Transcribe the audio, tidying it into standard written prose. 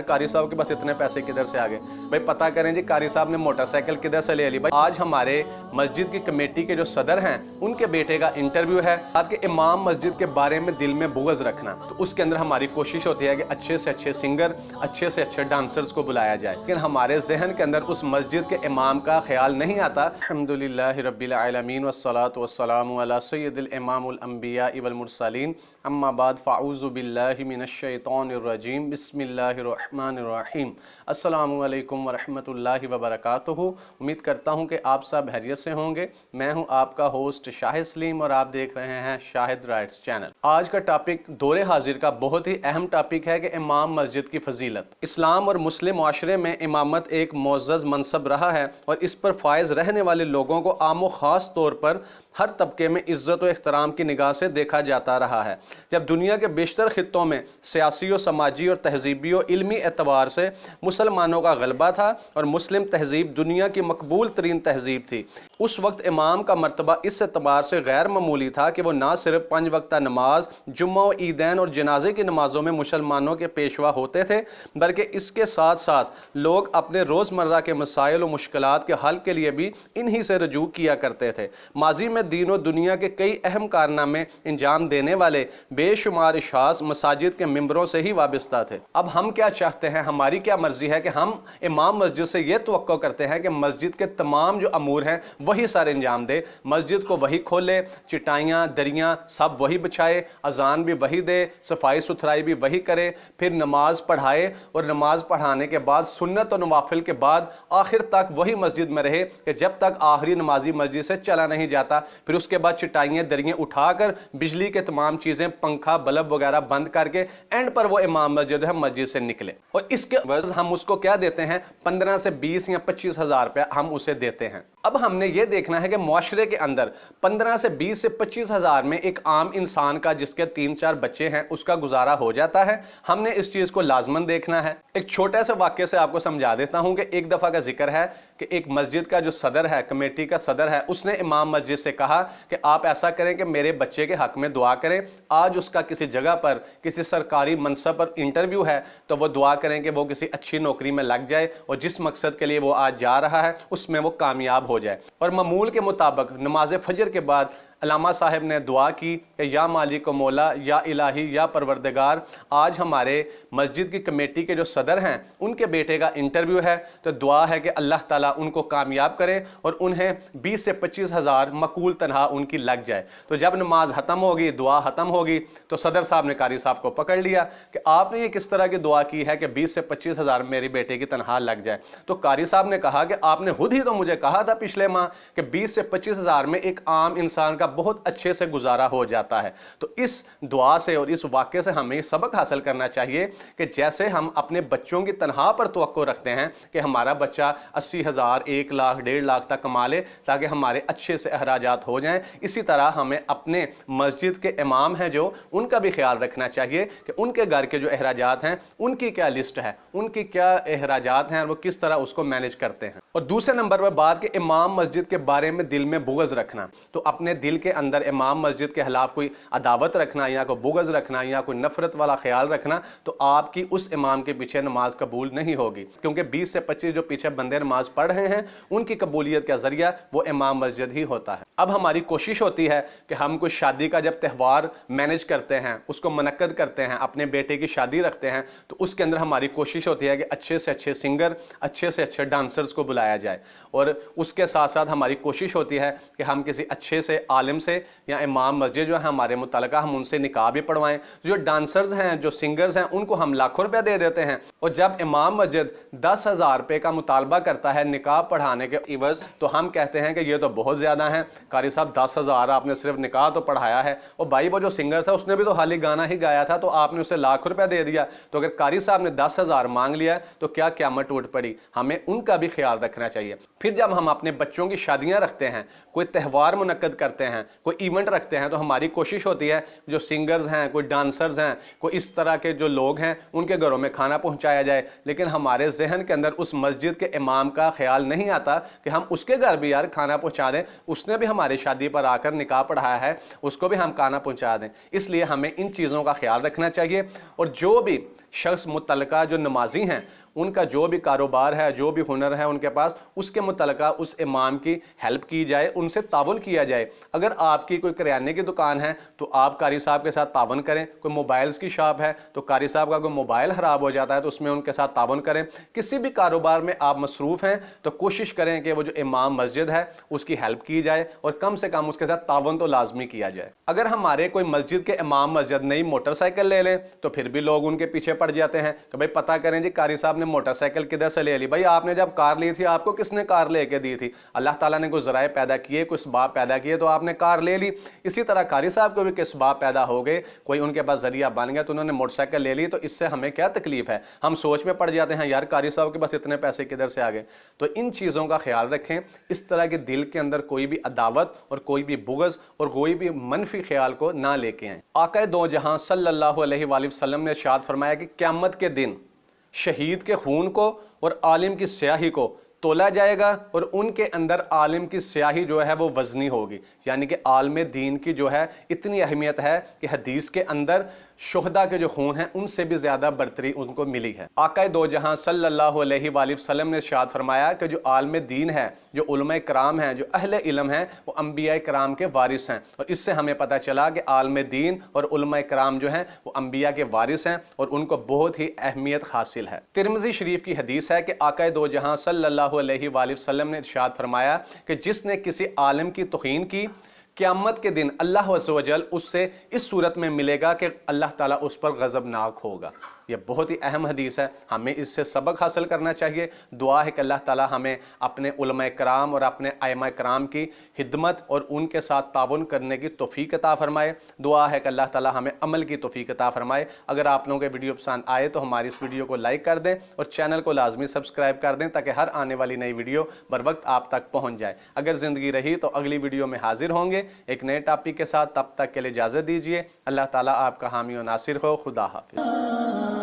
कारी साहब के पास इतने पैसे किधर से आ गए भाई? पता करें जी, कारी साहब ने मोटरसाइकिल किधर से ले ली भाई? आज हमारे मस्जिद की कमेटी के जो सदर हैं उनके बेटे का इंटरव्यू है ताकि इमाम मस्जिद के बारे में दिल में बुग़्ज़ रखना, तो उसके अंदर हमारी कोशिश होती है कि अच्छे से अच्छे सिंगर, अच्छे से अच्छे डांसर्स को बुलाया जाए, लेकिन हमारे जहन के अंदर उस मस्जिद के इमाम का ख्याल नहीं आता। अल्हम्दुलिल्लाहि रब्बिल आलमीन वस्सलातु वस्सलामु अला सय्यिदिल इमामुल अंबिया वल मुरसलीन अम्मा बाद फ़अऊज़ु बिल्लाहि मिनश शैतानिर रजीम बिस्मिल्लाहिर रहमानिर रहीम। अस्सलामु अलैकुम वरहमतुल्लाहि वबरकातुहू। उम्मीद करता हूँ कि आप सब खैरियत से होंगे। मैं हूँ आपका होस्ट शाहिद सलीम और आप देख रहे हैं शाहिद राइट्स चैनल। आज का टॉपिक दौरे हाजिर का बहुत ही अहम टॉपिक है कि इमाम मस्जिद की फजीलत। इस्लाम और मुस्लिम माशरे में इमामत एक मोअज़्ज़ज़ मनसब रहा है और इस पर फायज रहने वाले लोगों को आम व ख़ास तौर पर हर तबके में इज़्ज़त व एहतराम की निगाह से देखा जाता रहा है। जब दुनिया के बेशतर खित्तों में सियासी और समाजी और तहजीबी और इल्मी एतबार से मुसलमानों का गलबा था और मुस्लिम तहजीब दुनिया की मकबूल तरीन तहजीब थी, उस वक्त इमाम का मर्तबा इस एतबार से गैर मामूली था कि वो ना सिर्फ 5 वक्ता नमाज, जुम्मा और ईदैन और जनाजे की नमाज़ों में मुसलमानों के पेशवा होते थे, बल्कि इसके साथ साथ लोग अपने रोज़मर्रा के मसाइल और मुश्किलात के हल के लिए भी इन्हीं से रजू किया करते थे। माजी में दीन और दुनिया के कई अहम कारनामे इंजाम देने वाले बेशुमार अशख़ास मसाजिद के मिंबरों से ही वाबस्ता थे। अब हम क्या चाहते हैं, हमारी क्या मर्जी है कि हम इमाम मस्जिद से ये तवक्को करते हैं कि मस्जिद के तमाम जो अमूर हैं वही सारे इंजाम दे, मस्जिद को वही खोले, चिटाइयाँ दरियाँ सब वही बिछाए, अजान भी वही दे, सफाई सुथराई भी वही करे, फिर नमाज पढ़ाए और नमाज पढ़ाने के बाद सुन्नत और नवाफिल के बाद आखिर तक वही मस्जिद में रहे कि जब तक आखिरी नमाजी मस्जिद से चला नहीं जाता। फिर उसके बाद चिटाइयाँ दरियाँ उठाकर बिजली के तमाम चीज़ें, पंखा बल्ब वगैरह बंद करके एंड पर वो इमाम मस्जिद है मस्जिद से निकले, और इसके वजह हम उसको क्या देते हैं, 15 से 20 या 25 हज़ार रुपया हम उसे देते हैं। अब हमने ये देखना है कि मुआशरे के अंदर 15 से 20 से 25 हज़ार में एक आम इंसान का जिसके 3-4 बच्चे हैं उसका गुजारा हो जाता है। हमने इस चीज़ को लाजमन देखना है। एक छोटे से वाक्य से आपको समझा देता हूं कि एक दफ़ा का जिक्र है कि एक मस्जिद का जो सदर है, कमेटी का सदर है, उसने इमाम मस्जिद से कहा कि आप ऐसा करें कि मेरे बच्चे के हक में दुआ करें। आज उसका किसी जगह पर किसी सरकारी मनसब पर इंटरव्यू है, तो वो दुआ करें कि वो किसी अच्छी नौकरी में लग जाए और जिस मकसद के लिए वो आज जा रहा है उसमें वो कामयाब हो जाए। और मामूल के मुताबिक नमाज फजर के बाद अल्लामा साहब ने दुआ की कि या मालिक मौला, या इलाही, या परवरदिगार, आज हमारे मस्जिद की कमेटी के जो सदर हैं उनके बेटे का इंटरव्यू है, तो दुआ है कि अल्लाह ताला उनको कामयाब करे और उन्हें 20 से 25 हज़ार मकूल तनहा उनकी लग जाए। तो जब नमाज ख़त्म होगी, दुआ ख़त्म होगी, तो सदर साहब ने कारी साहब को पकड़ लिया कि आपने ये किस तरह की दुआ की है कि 20 से 25 हज़ार मेरे बेटे की तनहा लग जाए। तो कारी साहब ने कहा कि आपने खुद ही तो मुझे कहा था पिछले माह कि 20 से 25 हज़ार में एक आम इंसान का बहुत अच्छे से गुजारा हो जाता है। तो इस दुआ से और इस वाक्य से हमें सबक हासिल करना चाहिए कि जैसे हम अपने बच्चों की तनख्वाह पर तवक्को रखते हैं कि हमारा बच्चा 80 हज़ार, 1 लाख, 1.5 लाख तक कमा ले ताकि हमारे अच्छे से अखराजात हो जाएं, इसी तरह हमें अपने मस्जिद के इमाम हैं जो उनका भी ख्याल रखना चाहिए कि उनके घर के जो अखराजात हैं उनकी क्या लिस्ट है, उनकी क्या अखराजात हैं और वो किस तरह उसको मैनेज करते हैं। और दूसरे नंबर पर बात कि इमाम मस्जिद के बारे में दिल में बुग़्ज़ रखना, तो अपने दिल के अंदर इमाम मस्जिद के खिलाफ कोई अदावत रखना या कोई बुग़्ज़ रखना या कोई नफरत वाला ख्याल रखना, तो आपकी उस इमाम के पीछे नमाज कबूल नहीं होगी, क्योंकि 20 से 25 जो पीछे बंदे नमाज पढ़ रहे हैं उनकी कबूलियत का जरिया वो इमाम मस्जिद ही होता है। अब हमारी कोशिश होती है कि हम कोई शादी का जब त्यौहार मैनेज करते हैं, उसको मुनक्कद करते हैं, अपने बेटे की शादी रखते हैं, तो उसके अंदर हमारी कोशिश होती है कि अच्छे से अच्छे सिंगर, अच्छे से अच्छे डांसर्स को बुलाया जाए, और उसके साथ साथ हमारी कोशिश होती है कि हम किसी अच्छे से आलिम से या इमाम मस्जिद जो है हमारे मुतल्लिका हम उनसे निकाह भी पढ़वाएं। जो डांसर्स हैं, जो सिंगर्स हैं, उनको हम लाखों रुपए दे देते हैं, और जब इमाम मस्जिद 10 हज़ार रुपये का मुतालबा करता है निकाह पढ़ाने के इवज़, तो हम कहते हैं कि ये तो बहुत ज़्यादा है कारी साहब, 10 हज़ार आपने सिर्फ निकाह तो पढ़ाया है, और भाई वो जो सिंगर था उसने भी तो खाली गाना ही गाया था, तो आपने उसे लाख रुपया दे दिया। तो अगर कारी साहब ने 10 हज़ार मांग लिया तो क्या क़यामत टूट पड़ी। हमें उनका भी ख्याल रखना चाहिए। फिर जब हम अपने बच्चों की शादियां रखते हैं, कोई त्यौहार मुनक्कद करते हैं, कोई इवेंट रखते हैं, तो हमारी कोशिश होती है जो सिंगर्स हैं, कोई डांसर्स हैं, कोई इस तरह के जो लोग हैं उनके घरों में खाना पहुंचाया जाए, लेकिन हमारे जहन के अंदर उस मस्जिद के इमाम का ख्याल नहीं आता कि हम उसके घर भी यार खाना पहुंचा दें, उसने भी हमारी शादी पर आकर निकाह पढ़ाया है, उसको भी हम खाना पहुंचा दें। इसलिए हमें इन चीज़ों का ख्याल रखना चाहिए। और जो भी शख्स मुतलका जो नमाजी हैं उनका जो भी कारोबार है, जो भी हुनर है उनके पास, उसके मुतलका उस इमाम की हेल्प की जाए, उनसे तावन किया जाए। अगर आपकी कोई करियाने की दुकान है तो आप कारी साहब के साथ तावन करें। कोई मोबाइल्स की शॉप है तो कारी साहब का कोई मोबाइल ख़राब हो जाता है तो उसमें उनके साथ तावन करें। किसी भी कारोबार में आप मसरूफ़ हैं तो कोशिश करें कि वो जो इमाम मस्जिद है उसकी हेल्प की जाए और कम से कम उसके साथ तावन तो लाजमी किया जाए। अगर हमारे कोई मस्जिद के इमाम मस्जिद नई मोटरसाइकिल ले लें तो फिर भी लोग उनके पीछे पड़ जाते हैं कि भाई पता करें जी कारी साहब ने मोटरसाइकिल किधर से ले ली। भाई आपने जब कार ली थी आपको किसने कार लेके दी थी? अल्लाह ताला ने कोई ज़राए पैदा किए, कोई असबाब पैदा किए तो आपने कार ले ली। इसी तरह कारी साहब को भी कोई असबाब पैदा हो गए, कोई उनके पास जरिया बन गया तो उन्होंने मोटरसाइकिल ले ली, तो इससे हमें क्या तकलीफ है? हम सोच में पड़ जाते हैं यार कारी साहब के पास इतने पैसे किधर से आ गए। तो इन चीज़ों का ख्याल रखें, इस तरह के दिल के अंदर कोई भी अदावत और कोई भी बुग़्ज़ और कोई भी मनफी ख्याल को ना लेके आएं। आक़ाए दो जहां सल्लल्लाहु अलैहि वसल्लम ने इरशाद फरमाया कि क़यामत के दिन शहीद के खून को और आलिम की स्याही को तोला जाएगा और उनके अंदर आलिम की स्याही जो है वो वजनी होगी। यानी कि आलम दीन की जो है इतनी अहमियत है कि हदीस के अंदर शुहदा के जो खून हैं उनसे भी ज़्यादा बरतरी उनको मिली है। आक़ाए दो जहां सल्लल्लाहु अलैहि वसल्लम ने इरशाद फरमाया कि जो आलम दीन है, जो उलमा कराम हैं, जो अहले इल्म हैं, वो अंबिया कराम के वारिस हैं। और इससे हमें पता चला कि आलम दीन और उलमा कराम जो हैं वो अंबिया के वारिस हैं और उनको बहुत ही अहमियत हासिल है। तिरमिज़ी शरीफ की हदीस है कि आक़ाए दो जहां सल्लल्लाहु अलैहि वसल्लम ने इरशाद फरमाया कि जिसने किसी आलिम की तौहीन की, क़यामत के दिन अल्लाह अज़्ज़ व जल उससे इस सूरत में मिलेगा कि अल्लाह ताला उस पर गज़बनाक होगा। यह बहुत ही अहम हदीस है, हमें इससे सबक हासिल करना चाहिए। दुआ है कि अल्लाह ताला हमें अपने उलमा कराम और अपने आइमा कराम की खिदमत और उनके साथ ताउन करने की तौफीक अता फरमाए। दुआ है कि अल्लाह ताला हमें अमल की तौफीक अता फरमाए। अगर आप लोगों के वीडियो पसंद आए तो हमारी इस वीडियो को लाइक कर दें और चैनल को लाजमी सब्सक्राइब कर दें ताकि हर आने वाली नई वीडियो बर वक्त आप तक पहुँच जाए। अगर ज़िंदगी रही तो अगली वीडियो में हाजिर होंगे एक नए टॉपिक के साथ। तब तक के लिए इजाज़त दीजिए। अल्लाह ताला आपका हामी और नासिर हो। खुदा हाफिज़।